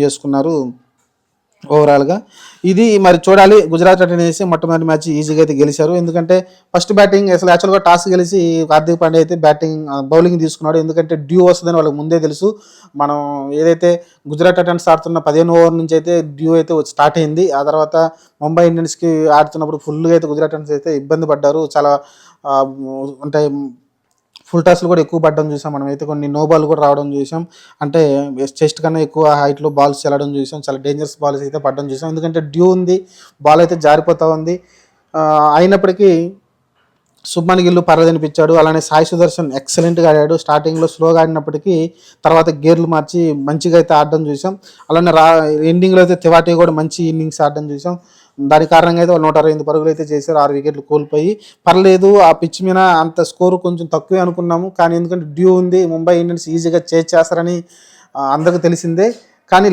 చేసుకున్నారు ఓవరాల్గా. ఇది మరి చూడాలి. గుజరాత్ టైటన్స్ మొట్టమొదటి మ్యాచ్ ఈజీగా అయితే గెలిచారు. ఎందుకంటే ఫస్ట్ బ్యాటింగ్ అసలు యాక్చువల్గా టాస్ గెలిచి హార్దిక్ పాండ్యా అయితే బౌలింగ్ తీసుకున్నాడు. ఎందుకంటే డ్యూ వస్తుందని వాళ్ళకి ముందే తెలుసు. మనం ఏదైతే గుజరాత్ టైటన్స్ ఆడుతున్న 15 ఓవర్ నుంచి అయితే డ్యూ అయితే స్టార్ట్ అయింది. ఆ తర్వాత ముంబై ఇండియన్స్కి ఆడుతున్నప్పుడు ఫుల్గా అయితే గుజరాత్ టైటన్స్ అయితే ఇబ్బంది పడ్డారు. చాలా అంటే ఫుల్ టాస్లు కూడా ఎక్కువ పడడం చూసాం. మనం అయితే కొన్ని నో బాల్ కూడా రావడం చూసాం. అంటే చెస్ట్ కన్నా ఎక్కువ హైట్లో బాల్స్ చెల్లడం చూసాం. చాలా డేంజరస్ బాల్స్ అయితే పడడం చూసాం. ఎందుకంటే డ్యూ ఉంది, బాల్ అయితే జారిపోతూ ఉంది. అయినప్పటికీ శుభ్మన్ గిల్ పర్లేదనిపించాడు. అలానే సాయి సుదర్శన్ ఎక్సలెంట్గా ఆడాడు. స్టార్టింగ్లో స్లోగా ఆడినప్పటికీ తర్వాత గేర్లు మార్చి మంచిగా అయితే ఆడడం చూసాం. అలానే ఎండింగ్లో అయితే తివాటి కూడా మంచి ఇన్నింగ్స్ ఆడడం చూసాం. దాని కారణంగా అయితే వాళ్ళు 168 పరుగులు అయితే చేశారు. 6 వికెట్లు కోల్పోయి. పర్లేదు, ఆ పిచ్ మీద అంత స్కోరు కొంచెం తక్కువే అనుకున్నాము. కానీ ఎందుకంటే డ్యూ ఉంది, ముంబై ఇండియన్స్ ఈజీగా చేస్తారని అందరికీ తెలిసిందే. కానీ